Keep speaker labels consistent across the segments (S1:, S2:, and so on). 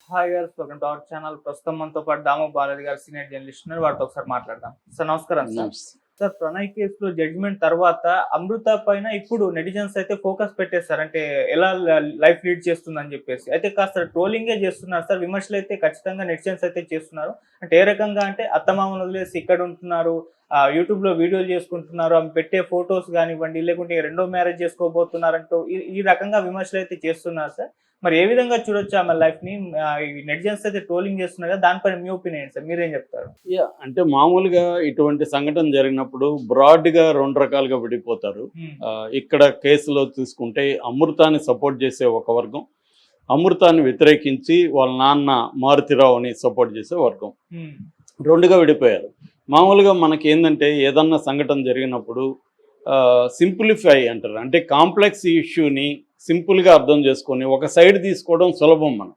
S1: Hi గారు, welcome to our channel. ప్రస్తుతం మనతో పాటు దాము బాలాజీ గారు సీనియర్ జర్నలిస్ట్ ఉన్నారు. వారితో ఒకసారి మాట్లాడదాం. సార్ నమస్కారం. సార్ ప్రణయ్ కేసులో జడ్జిమెంట్ తర్వాత అమృత పైన ఇప్పుడు నెటిజన్స్ అయితే ఫోకస్ పెట్టేస్తారు, అంటే ఎలా లైఫ్ లీడ్ చేస్తుందని చెప్పేసి. అయితే కాస్త ట్రోలింగే చేస్తున్నారు సార్, విమర్శలు అయితే ఖచ్చితంగా నెటిజన్స్ అయితే చేస్తున్నారు. అంటే ఏ రకంగా అంటే అత్తమామను వదిలేసి ఇక్కడ ఉంటున్నారు, యూట్యూబ్ లో వీడియోలు చేసుకుంటున్నారు, ఆమె పెట్టే ఫొటోస్ కానివ్వండి, లేకుంటే రెండో మ్యారేజ్ చేసుకోబోతున్నారంటూ ఈ రకంగా విమర్శలు అయితే చేస్తున్నారు సార్. మరి ఏ విధంగా చూడొచ్చు ఆమె లైఫ్ ని? నెటిజన్స్ అయితే ట్రోలింగ్ చేస్తున్నారు కదా, దానిపైన మీ ఒపీనియన్ సార్, మీరేం చెప్తారు?
S2: అంటే మామూలుగా ఇటువంటి సంఘటన జరిగినప్పుడు బ్రాడ్ గా రెండు రకాలుగా విడిపోతారు. ఇక్కడ కేసులో తీసుకుంటే అమృతాన్ని సపోర్ట్ చేసే ఒక వర్గం, అమృతాన్ని వ్యతిరేకించి వాళ్ళ నాన్న మారుతిరావుని సపోర్ట్ చేసే వర్గం, రెండుగా విడిపోయారు. మామూలుగా మనకి ఏంటంటే ఏదన్నా సంఘటన జరిగినప్పుడు సింప్లిఫై అంటారు, అంటే కాంప్లెక్స్ ఇష్యూని సింపుల్గా అర్థం చేసుకొని ఒక సైడ్ తీసుకోవడం సులభం మనం.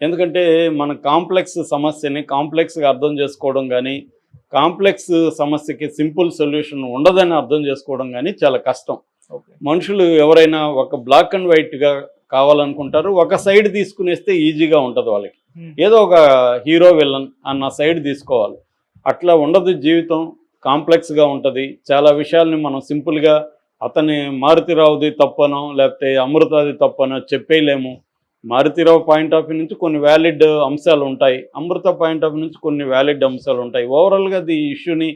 S2: ఎందుకంటే మన కాంప్లెక్స్ సమస్యని కాంప్లెక్స్గా అర్థం చేసుకోవడం కానీ, కాంప్లెక్స్ సమస్యకి సింపుల్ సొల్యూషన్ ఉండదని అర్థం చేసుకోవడం కానీ చాలా కష్టం. మనుషులు ఎవరైనా ఒక బ్లాక్ అండ్ వైట్గా కావాలనుకుంటారు, ఒక సైడ్ తీసుకునేస్తే ఈజీగా ఉంటుంది వాళ్ళకి. ఏదో ఒక హీరో విలన్ అన్న సైడ్ తీసుకోవాలి, అట్లా ఉండదు జీవితం. కాంప్లెక్స్గా ఉంటుంది. చాలా విషయాల్ని మనం సింపుల్గా అతని మారుతిరావుది తప్పనో లేకపోతే అమృతది తప్పనో చెప్పేయలేము. మారుతిరావు పాయింట్ ఆఫ్ వ్యూ నుంచి కొన్ని వ్యాలిడ్ అంశాలు ఉంటాయి, అమృత పాయింట్ ఆఫ్ వ్యూ నుంచి కొన్ని వ్యాలిడ్ అంశాలు ఉంటాయి. ఓవరాల్గా ఈ ఇష్యూని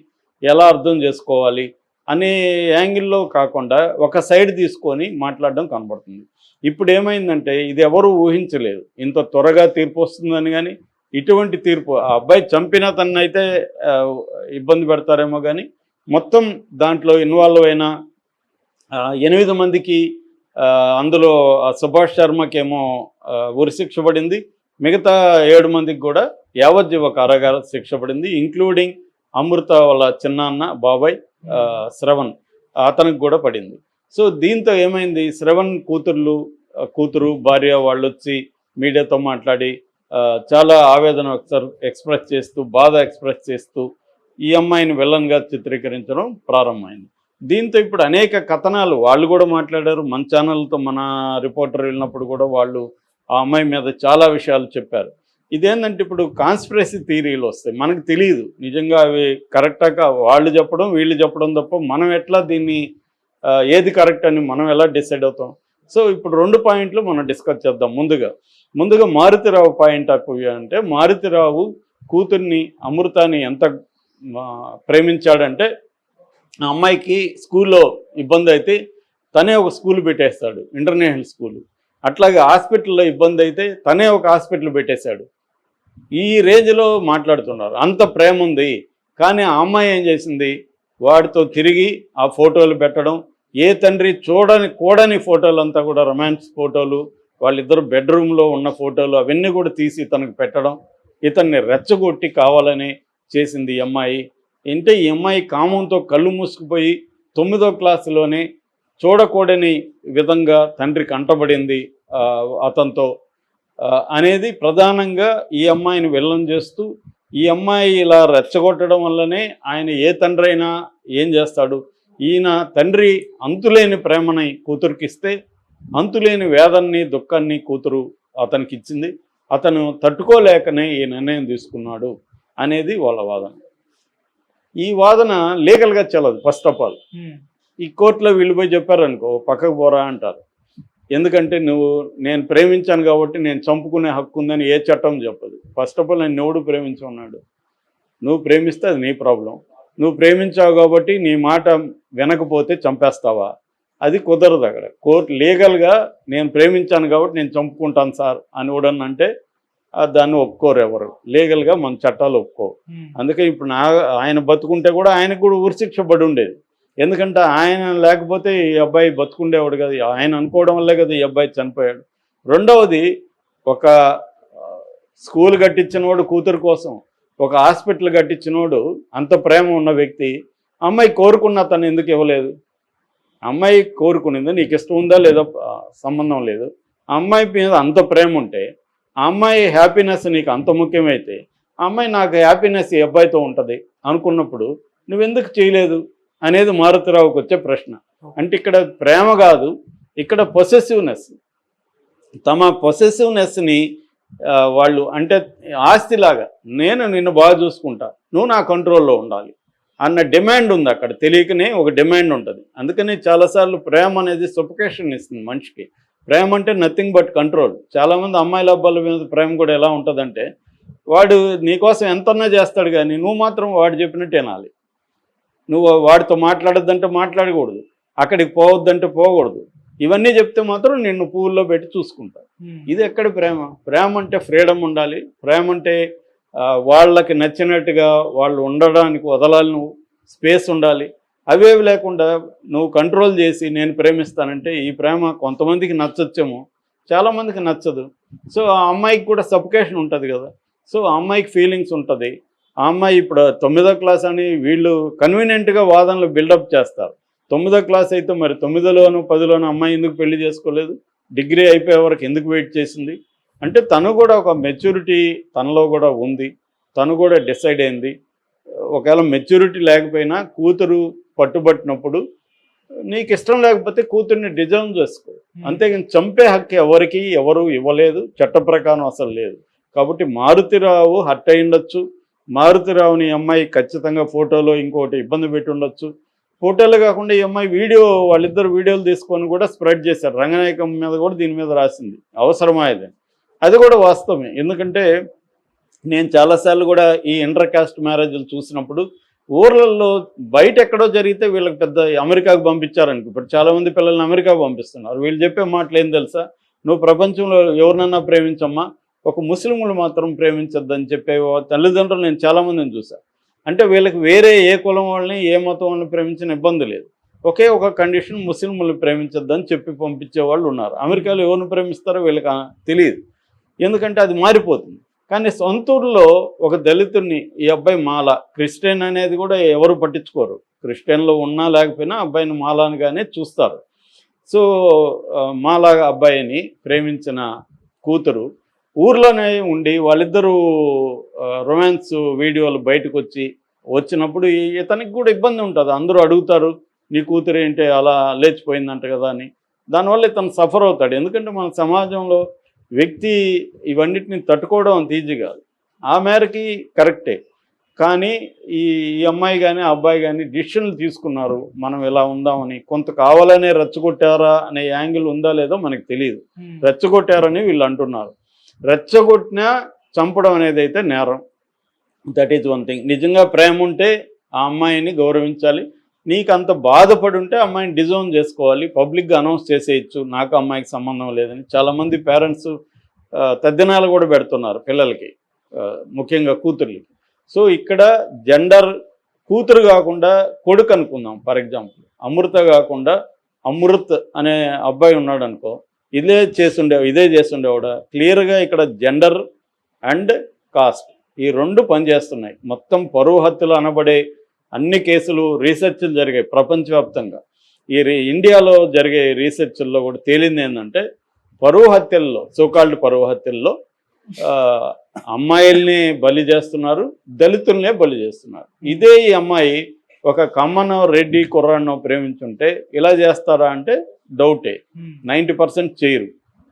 S2: ఎలా అర్థం చేసుకోవాలి అనే యాంగిల్లో కాకుండా ఒక సైడ్ తీసుకొని మాట్లాడడం కనబడుతుంది. ఇప్పుడు ఏమైందంటే ఇది ఎవరు ఊహించలేదు, ఇంత త్వరగా తీర్పు వస్తుందని. కానీ ఇటువంటి తీర్పు, ఆ అబ్బాయి చంపిన తనైతే ఇబ్బంది పెడతారేమో, కానీ మొత్తం దాంట్లో ఇన్వాల్వ్ అయిన 8 మందికి, అందులో సుభాష్ శర్మకేమో ఉరిశిక్ష పడింది, మిగతా 7 మందికి కూడా యావజ్జీవ కారాగార శిక్ష పడింది, ఇంక్లూడింగ్ అమృత వాళ్ళ చిన్నాన్న బాబాయ్ శ్రవణ్, అతనికి కూడా పడింది. సో దీంతో ఏమైంది, శ్రవణ్ కూతురు భార్య వాళ్ళు వచ్చి మీడియాతో మాట్లాడి చాలా ఆవేదన ఎక్స్ప్రెస్ చేస్తూ, బాధ ఎక్స్ప్రెస్ చేస్తూ ఈ అమ్మాయిని విలన్గా చిత్రీకరించడం ప్రారంభమైంది. దీంతో ఇప్పుడు అనేక కథనాలు వాళ్ళు కూడా మాట్లాడారు. మన ఛానల్తో మన రిపోర్టర్ వెళ్ళినప్పుడు కూడా వాళ్ళు ఆ అమ్మాయి మీద చాలా విషయాలు చెప్పారు. ఇదేంటంటే ఇప్పుడు కాన్స్పిరసీ థియరీలు వస్తాయి, మనకు తెలియదు నిజంగా అవి కరెక్టాగా వాళ్ళు చెప్పడం వీళ్ళు చెప్పడం తప్ప మనం ఎట్లా దీన్ని ఏది కరెక్ట్ అని మనం ఎలా డిసైడ్ అవుతాం. సో ఇప్పుడు 2 పాయింట్లు మనం డిస్కస్ చేద్దాం. ముందుగా మారుతిరావు పాయింట్ ఆఫ్ వ్యూ అంటే, మారుతిరావు కూతుర్ని అమృతాన్ని ఎంత ప్రేమించాడంటే, ఆ అమ్మాయికి స్కూల్లో ఇబ్బంది అయితే తనే ఒక స్కూల్ పెట్టేస్తాడు, ఇంటర్నేషనల్ స్కూల్. అట్లాగే హాస్పిటల్లో ఇబ్బంది అయితే తనే ఒక హాస్పిటల్ పెట్టేశాడు. ఈ రేంజ్లో మాట్లాడుతున్నారు, అంత ప్రేమ ఉంది. కానీ ఆ అమ్మాయి ఏం చేసింది, వాడితో తిరిగి ఆ ఫోటోలు పెట్టడం, ఏ తండ్రి కూడని ఫోటోలు అంతా కూడా రొమాన్స్ ఫోటోలు, వాళ్ళిద్దరు బెడ్రూమ్లో ఉన్న ఫోటోలు అవన్నీ కూడా తీసి తనకు పెట్టడం, ఇతన్ని రెచ్చగొట్టి కావాలని చేసింది ఈ అమ్మాయి. అంటే ఈ అమ్మాయి కామంతో కళ్ళు మూసుకుపోయి 9వ క్లాసులోనే చూడకూడని విధంగా తండ్రికి అంటబడింది అతనితో అనేది ప్రధానంగా ఈ అమ్మాయిని విలన్ చేస్తూ, ఈ అమ్మాయి ఇలా రెచ్చగొట్టడం వల్లనే ఆయన ఏ తండ్రి అయినా ఏం చేస్తాడు, ఈయన తండ్రి అంతులేని ప్రేమని కూతురికిస్తే అంతులేని వేదన్ని దుఃఖాన్ని కూతురు అతనికి ఇచ్చింది, అతను తట్టుకోలేకనే ఈ నిర్ణయం తీసుకున్నాడు అనేది వాళ్ళ వాదన. ఈ వాదన లీగల్గా చెల్లదు. ఫస్ట్ ఆఫ్ ఆల్ ఈ కోర్టులో వీళ్ళు పోయి చెప్పారనుకో, పక్కకు పోరా అంటారు. ఎందుకంటే నేను ప్రేమించాను కాబట్టి నేను చంపుకునే హక్కు ఉందని ఏ చట్టం చెప్పదు. ఫస్ట్ ఆఫ్ ఆల్ నేను ఎవడు ప్రేమించున్నాడు, నువ్వు ప్రేమిస్తే అది నీ ప్రాబ్లం. నువ్వు ప్రేమించావు కాబట్టి నీ మాట వినకపోతే చంపేస్తావా, అది కుదరదు. అక్కడ కోర్టు లీగల్గా నేను ప్రేమించాను కాబట్టి నేను చంపుకుంటాను సార్ అని కూడా అంటే దాన్ని ఒప్పుకోరు ఎవరు, లీగల్గా మన చట్టాలు ఒప్పుకోవు. అందుకే ఇప్పుడు ఆయన బతుకుంటే కూడా ఆయనకు కూడా ఉరిశిక్ష పడి ఉండేది. ఎందుకంటే ఆయన లేకపోతే ఈ అబ్బాయి బతుకుండేవాడు కదా, ఆయన అనుకోవడం వల్లే కదా ఈ అబ్బాయి చనిపోయాడు. రెండవది, ఒక స్కూల్ కట్టించినవాడు కూతురు కోసం, ఒక హాస్పిటల్ కట్టించినోడు, అంత ప్రేమ ఉన్న వ్యక్తి అమ్మాయి కోరుకున్న తను ఎందుకు ఇవ్వలేదు? అమ్మాయి కోరుకునేది, నీకు ఇష్టం ఉందా లేదో సంబంధం లేదు, ఆ అమ్మాయి మీద అంత ప్రేమ ఉంటే, ఆ అమ్మాయి హ్యాపీనెస్ నీకు అంత ముఖ్యమైతే, ఆ అమ్మాయి నాకు హ్యాపీనెస్ ఈ అబ్బాయితో ఉంటుంది అనుకున్నప్పుడు నువ్వెందుకు చేయలేదు అనేది మారుతిరావుకి వచ్చే ప్రశ్న. అంటే ఇక్కడ ప్రేమ కాదు, ఇక్కడ పొసెసివ్నెస్. తమ పొసెసివ్నెస్ని వాళ్ళు అంటే ఆస్తిలాగా నేను నిన్ను బాగా చూసుకుంటా, నువ్వు నా కంట్రోల్లో ఉండాలి అన్న డిమాండ్ ఉంది అక్కడ. తెలియకనే ఒక డిమాండ్ ఉంటుంది. అందుకని చాలాసార్లు ప్రేమ అనేది సఫికేషన్ ఇస్తుంది మనిషికి. ప్రేమ అంటే నథింగ్ బట్ కంట్రోల్. చాలామంది అమ్మాయిల అబ్బాయిల మీద ప్రేమ కూడా ఎలా ఉంటుందంటే, వాడు నీకోసం ఎంతన్నా చేస్తాడు కానీ నువ్వు మాత్రం వాడు చెప్పినట్టు వినాలి. నువ్వు వాడితో మాట్లాడొద్దంటే మాట్లాడకూడదు, అక్కడికి పోవద్దంటే పోకూడదు. ఇవన్నీ చెప్తే మాత్రం నిన్ను పువ్వుల్లో పెట్టి చూసుకుంటా. ఇది ఎక్కడ ప్రేమ? ప్రేమ అంటే ఫ్రీడమ్ ఉండాలి. ప్రేమ అంటే వాళ్ళకి నచ్చినట్టుగా వాళ్ళు ఉండడానికి వదలాలి, నువ్వు స్పేస్ ఉండాలి. అవేవి లేకుండా నువ్వు కంట్రోల్ చేసి నేను ప్రేమిస్తానంటే ఈ ప్రేమ కొంతమందికి నచ్చొచ్చేమో, చాలామందికి నచ్చదు. సో ఆ అమ్మాయికి కూడా సఫికేషన్ ఉంటుంది కదా. సో ఆ అమ్మాయికి ఫీలింగ్స్ ఉంటుంది. ఆ అమ్మాయి ఇప్పుడు 9వ క్లాస్ అని వీళ్ళు కన్వీనియంట్గా వాదనలు బిల్డప్ చేస్తారు. 9వ క్లాస్ అయితే మరి 9లోనూ 10లోనూ అమ్మాయి ఎందుకు పెళ్లి చేసుకోలేదు? డిగ్రీ అయిపోయే వరకు ఎందుకు వెయిట్ చేసింది? అంటే తను కూడా ఒక మెచ్యూరిటీ తనలో కూడా ఉంది. తను కూడా డిసైడ్ అయింది. ఒకవేళ మెచ్యూరిటీ లేకపోయినా కూతురు పట్టుబట్టినప్పుడు నీకు ఇష్టం లేకపోతే కూతుర్ని డిజైన్ చేసుకో. అంతేగాని చంపే హక్కు ఎవరు ఇవ్వలేదు, చట్ట ప్రకారం అసలు లేదు. కాబట్టి మారుతిరావు హర్ట్ అయి ఉండొచ్చు. మారుతిరావుని అమ్మాయి ఖచ్చితంగా ఫోటోలో ఇంకోటి ఇబ్బంది పెట్టి ఉండొచ్చు. ఫోటోలు కాకుండా ఈ అమ్మాయి వాళ్ళిద్దరు వీడియోలు తీసుకొని కూడా స్ప్రెడ్ చేశారు. రంగనాయకం మీద కూడా దీని మీద రాసింది. అవసరమా ఇది? అది కూడా వాస్తవమే. ఎందుకంటే నేను చాలాసార్లు కూడా ఈ ఇంటర్ కాస్ట్ మ్యారేజ్లు చూసినప్పుడు ఊర్లలో బయట ఎక్కడో జరిగితే వీళ్ళకి పెద్ద అమెరికాకు పంపించారనుకో. ఇప్పుడు చాలామంది పిల్లల్ని అమెరికాకు పంపిస్తున్నారు. వీళ్ళు చెప్పే మాటలు ఏం తెలుసా? నువ్వు ప్రపంచంలో ఎవరినన్నా ప్రేమించమ్మా, ఒక ముస్లింలు మాత్రం ప్రేమించొద్దని చెప్పే తల్లిదండ్రులు నేను చాలామందిని చూశాను. అంటే వీళ్ళకి వేరే ఏ కులం వాళ్ళని ఏ మతం వాళ్ళని ప్రేమించిన ఇబ్బంది లేదు. ఒకే ఒక కండిషన్, ముస్లింలను ప్రేమించొద్దని చెప్పి పంపించే వాళ్ళు ఉన్నారు. అమెరికాలో ఎవరిని ప్రేమిస్తారో వీళ్ళకి తెలియదు. ఎందుకంటే అది మారిపోతుంది. కానీ సొంతూరులో ఒక దళితుడిని ఈ అబ్బాయి మాల, క్రిస్టియన్ అనేది కూడా ఎవరు పట్టించుకోరు. క్రిస్టియన్లో ఉన్నా లేకపోయినా అబ్బాయిని మాలానిగానే చూస్తారు. సో మాల అబ్బాయిని ప్రేమించిన కూతురు ఊర్లోనే ఉండి వాళ్ళిద్దరూ రొమాన్స్ వీడియోలు బయటకు వచ్చినప్పుడు ఇతనికి కూడా ఇబ్బంది ఉంటుంది. అందరూ అడుగుతారు, నీ కూతురు ఏంటి అలా లేచిపోయిందంట కదా అని. దానివల్ల ఇతను సఫర్ అవుతాడు. ఎందుకంటే మన సమాజంలో వ్యక్తి ఇవన్నిటిని తట్టుకోవడం అంత ఈజీ కాదు. ఆ మేరకి కరెక్టే. కానీ ఈ అమ్మాయి కానీ ఆ అబ్బాయి కానీ డిసిషన్లు తీసుకున్నారు మనం ఇలా ఉందామని. కొంత కావాలనే రెచ్చగొట్టారా అనే యాంగిల్ ఉందా లేదో మనకు తెలియదు. రెచ్చగొట్టారని వీళ్ళు అంటున్నారు. రెచ్చగొట్టినా చంపడం అనేది అయితే నేరం. That is one thing. నిజంగా ప్రేమ ఉంటే ఆ అమ్మాయిని గౌరవించాలి. నీకు అంత బాధపడి ఉంటే అమ్మాయిని డిజోన్ చేసుకోవాలి, పబ్లిక్గా అనౌన్స్ చేసేయచ్చు నాకు అమ్మాయికి సంబంధం లేదని. చాలామంది పేరెంట్స్ తద్దినాలు కూడా పెడుతున్నారు పిల్లలకి, ముఖ్యంగా కూతుర్లకి. సో ఇక్కడ జెండర్ కూతురు కాకుండా కొడుకు అనుకుందాం. ఫర్ ఎగ్జాంపుల్ అమృత కాకుండా అమృత్ అనే అబ్బాయి ఉన్నాడు అనుకో, ఇదే చేస్తుండేవాడా? క్లియర్గా ఇక్కడ జెండర్ అండ్ కాస్ట్ ఈ రెండు పనిచేస్తున్నాయి. మొత్తం పరువు హత్యలు అనబడే అన్ని కేసులు రీసెర్చ్లు జరిగాయి ప్రపంచవ్యాప్తంగా. ఇండియాలో జరిగే రీసెర్చ్ల్లో కూడా తేలింది ఏంటంటే పరువు హత్యల్లో, సోకాల్డ్ పరువు హత్యల్లో అమ్మాయిల్ని బలి చేస్తున్నారు, దళితుల్నే బలి చేస్తున్నారు. ఇదే ఈ అమ్మాయి ఒక కమ్మనో రెడ్డి కుర్రాన్నో ప్రేమించుంటే ఇలా చేస్తారా అంటే డౌటే. 90% చేయరు.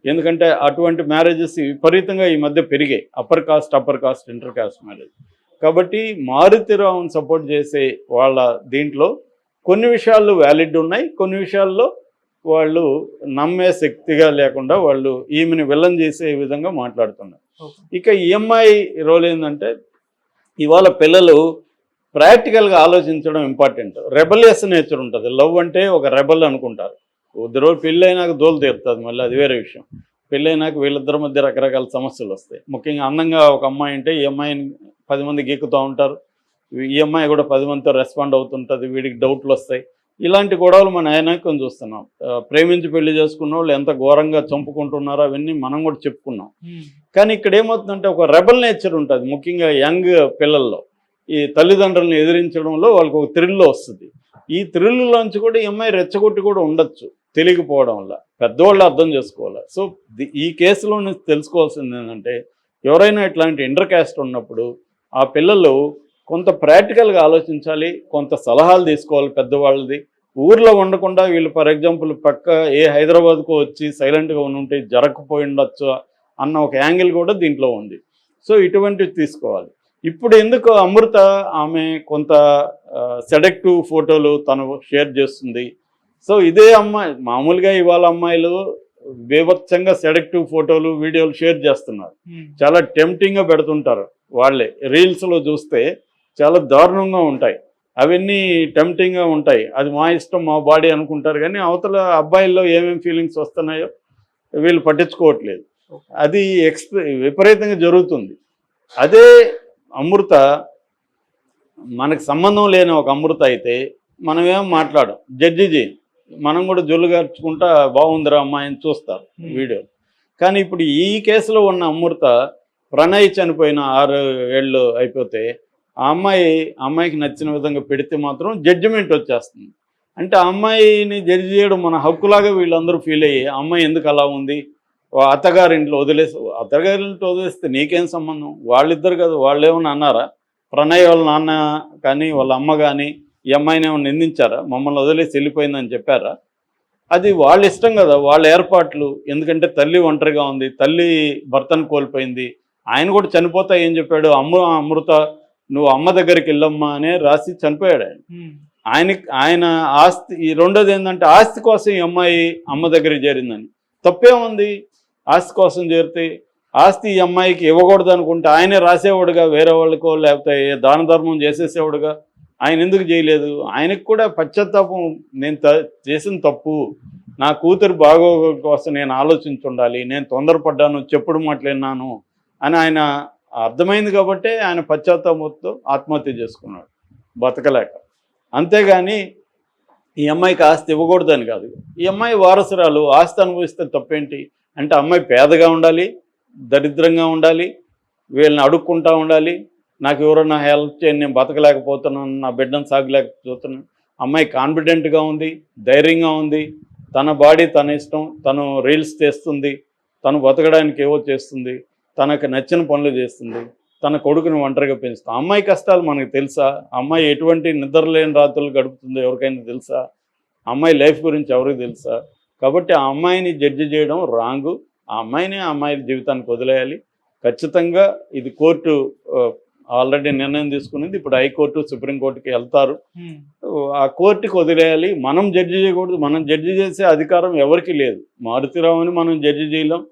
S2: ఎందుకంటే అటువంటి మ్యారేజెస్ విపరీతంగా ఈ మధ్య పెరిగాయి. Upper caste, inter caste marriage. కాబట్టి మారుతిరావుని సపోర్ట్ చేసే వాళ్ళ దీంట్లో కొన్ని విషయాల్లో వ్యాలిడ్ ఉన్నాయి, కొన్ని విషయాల్లో వాళ్ళు నమ్మే శక్తిగా లేకుండా వాళ్ళు ఈమెను విలన్ చేసే విధంగా మాట్లాడుతున్నారు. ఇక ఈఎంఐ రోల్ ఏంటంటే ఇవాళ పిల్లలు ప్రాక్టికల్గా ఆలోచించడం ఇంపార్టెంట్. రెబలియస్ నేచర్ ఉంటుంది. లవ్ అంటే ఒక రెబల్ అనుకుంటారు. కొద్ది రోజు పెళ్ళైనాక దోలు తీరుతుంది, మళ్ళీ అది వేరే విషయం. పెళ్ళైనాక వీళ్ళిద్దరి మధ్య రకరకాల సమస్యలు వస్తాయి. ముఖ్యంగా అందంగా ఒక అమ్మాయి అంటే ఈ అమ్మాయిని 10 మంది గీకుతూ ఉంటారు, ఈ అమ్మాయి కూడా 10 మందితో రెస్పాండ్ అవుతుంటుంది, వీడికి డౌట్లు వస్తాయి. ఇలాంటి గొడవలు మన ఆయనకం చూస్తున్నాం. ప్రేమించి పెళ్లి చేసుకున్న వాళ్ళు ఎంత ఘోరంగా చంపుకుంటున్నారో అవన్నీ మనం కూడా చెప్పుకున్నాం. కానీ ఇక్కడ ఏమవుతుందంటే ఒక రెబల్ నేచర్ ఉంటుంది. ముఖ్యంగా యంగ్ పిల్లల్లో ఈ తల్లిదండ్రులను ఎదిరించడంలో వాళ్ళకి ఒక థ్రిల్ వస్తుంది. ఈ థ్రిల్లోంచి కూడా ఈ అమ్మాయి రెచ్చగొట్టి కూడా ఉండొచ్చు తెలియకపోవడం వల్ల. పెద్దవాళ్ళు అర్థం చేసుకోవాలి. సో ఈ కేసులో తెలుసుకోవాల్సింది ఏంటంటే ఎవరైనా ఇట్లాంటి ఇంటర్ కాస్ట్ ఉన్నప్పుడు ఆ పిల్లలు కొంత ప్రాక్టికల్గా ఆలోచించాలి, కొంత సలహాలు తీసుకోవాలి పెద్దవాళ్ళది. ఊర్లో ఉండకుండా వీళ్ళు ఫర్ ఎగ్జాంపుల్ పక్క హైదరాబాద్కు వచ్చి సైలెంట్గా ఉంటే జరగకపోయి ఉండొచ్చు అన్న ఒక యాంగిల్ కూడా దీంట్లో ఉంది. సో ఇటువంటివి తీసుకోవాలి. ఇప్పుడు ఎందుకు అమృత ఆమె కొంత సెడక్టివ్ ఫోటోలు తను షేర్ చేస్తుంది. సో ఇదే అమ్మాయి మామూలుగా ఇవాళ అమ్మాయిలు బీభత్సంగా సెడక్టివ్ ఫోటోలు వీడియోలు షేర్ చేస్తున్నారు. చాలా టెంప్టింగ్గా పెడుతుంటారు. వాళ్ళే రీల్స్లో చూస్తే చాలా దారుణంగా ఉంటాయి. అవన్నీ టెంప్టింగ్గా ఉంటాయి. అది మా ఇష్టం మా బాడీ అనుకుంటారు, కానీ అవతల అబ్బాయిల్లో ఏమేమి ఫీలింగ్స్ వస్తున్నాయో వీళ్ళు పట్టించుకోవట్లేదు. అది విపరీతంగా జరుగుతుంది. అదే అమృత మనకు సంబంధం లేని ఒక అమృత అయితే మనం ఏం మాట్లాడం, జడ్జి చేయం, మనం కూడా జొల్లుగార్చుకుంటా బాగుందిరా అమ్మాయిని చూస్తారు వీడియో. కానీ ఇప్పుడు ఈ కేసులో ఉన్న అమృత ప్రణయ్ చనిపోయిన 6 ఏళ్ళు అయిపోతే ఆ అమ్మాయికి నచ్చిన విధంగా పెడితే మాత్రం జడ్జిమెంట్ వచ్చేస్తుంది. అంటే ఆ అమ్మాయిని జడ్జి చేయడం మన హక్కులాగా వీళ్ళందరూ ఫీల్ అయ్యి అమ్మాయి ఎందుకు అలా ఉంది, అత్తగారింట్లో వదిలేస్తే నీకేం సంబంధం, వాళ్ళిద్దరు కదా, వాళ్ళు ఏమన్నా అన్నారా? ప్రణయ్ వాళ్ళ నాన్న కానీ వాళ్ళ అమ్మ కానీ ఈ అమ్మాయిని ఏమైనా నిందించారా? మమ్మల్ని వదిలేసి వెళ్ళిపోయిందని చెప్పారా? అది వాళ్ళ ఇష్టం కదా, వాళ్ళ ఏర్పాట్లు. ఎందుకంటే తల్లి ఒంటరిగా ఉంది, తల్లి భర్తను కోల్పోయింది. ఆయన కూడా చనిపోతా ఏం చెప్పాడు, అమృత నువ్వు అమ్మ దగ్గరికి వెళ్ళమ్మా అనే రాసి చనిపోయాడు ఆయన ఆస్తి. ఈ రెండోది ఏంటంటే ఆస్తి కోసం ఈ అమ్మాయి అమ్మ దగ్గరికి చేరిందని. తప్పేముంది? ఆస్తి కోసం చేరితే ఆస్తి ఈ అమ్మాయికి ఇవ్వకూడదు అనుకుంటే ఆయనే రాసేవాడుగా, వేరే వాళ్ళకో లేకపోతే దాన ధర్మం చేసేసేవాడుగా. ఆయన ఎందుకు చేయలేదు? ఆయనకు కూడా పశ్చాత్తాపం, నేను చేసిన తప్పు, నా కూతురు బాగోగుల కోసం నేను ఆలోచించుండాలి, నేను తొందరపడ్డాను, చెప్పుడు మాట్లాడినాను అని ఆయన అర్థమైంది కాబట్టి ఆయన పశ్చాత్తాపంతో ఆత్మహత్య చేసుకున్నాడు బతకలేక. అంతేగాని ఈ అమ్మాయికి ఆస్తి ఇవ్వకూడదని కాదు. ఈ అమ్మాయి వారసురాలు, ఆస్తి అనుభవిస్తే తప్పేంటి? అంటే అమ్మాయి పేదగా ఉండాలి, దరిద్రంగా ఉండాలి, వీళ్ళని అడుక్కుంటా ఉండాలి, నాకు ఎవరన్నా హెల్ప్ చేయండి, నేను బతకలేకపోతున్నాను, నా బిడ్డను సాగలేకపోతున్నాను. అమ్మాయి కాన్ఫిడెంట్గా ఉంది, ధైర్యంగా ఉంది, తన బాడీ తన ఇష్టం, తను రీల్స్ చేస్తుంది, తను బతకడానికి ఏవో చేస్తుంది, తనకు నచ్చిన పనులు చేస్తుంది, తన కొడుకుని ఒంటరిగా పెంచుతుంది. అమ్మాయి కష్టాలు మనకు తెలుసా? అమ్మాయి ఎటువంటి నిద్రలేని రాత్రులు గడుపుతుందో ఎవరికైనా తెలుసా? అమ్మాయి లైఫ్ గురించి ఎవరికి తెలుసా? కాబట్టి ఆ అమ్మాయిని జడ్జి చేయడం రాంగు. ఆ అమ్మాయి జీవితానికి వదిలేయాలి. ఖచ్చితంగా ఇది కోర్టు ఆల్రెడీ నిర్ణయం తీసుకునేది. ఇప్పుడు హైకోర్టు, సుప్రీంకోర్టుకి వెళ్తారు. ఆ కోర్టుకి వదిలేయాలి. మనం జడ్జి చేయకూడదు. మనం జడ్జి చేసే అధికారం ఎవరికి లేదు. మారుతిరావుని మనం జడ్జి చేయలేం,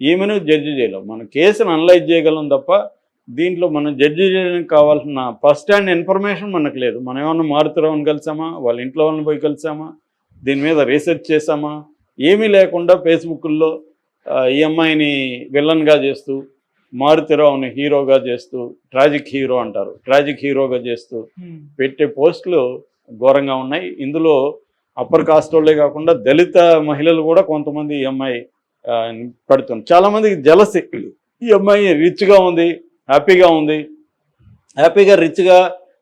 S2: ఈమెను జడ్జి చేయలేం. మనం కేసును అనలైజ్ చేయగలం తప్ప దీంట్లో మనం జడ్జి చేయడానికి కావాల్సిన ఫస్ట్ హ్యాండ్ ఇన్ఫర్మేషన్ మనకు లేదు. మనం ఏమన్నా మారుతిరావుని కలిసామా, వాళ్ళ ఇంట్లో వాళ్ళని పోయి కలిసామా, దీని మీద రీసెర్చ్ చేసామా? ఏమీ లేకుండా ఫేస్బుక్లో ఈ అమ్మాయిని విలన్గా చేస్తూ, మారుతిరావుని హీరోగా చేస్తూ, ట్రాజిక్ హీరో అంటారు, ట్రాజిక్ హీరోగా చేస్తూ పెట్టే పోస్టులు ఘోరంగా ఉన్నాయి. ఇందులో అప్పర్ కాస్ట్ వాళ్ళే కాకుండా దళిత మహిళలు కూడా కొంతమంది ఈ అమ్మాయి పడుతుంది. చాలామందికి జలసి, ఈ అమ్మాయి రిచ్గా ఉంది, హ్యాపీగా రిచ్గా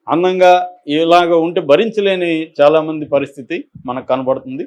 S2: అందంగా ఇలాగ ఉంటే భరించలేని చాలామంది పరిస్థితి మనకు కనబడుతుంది.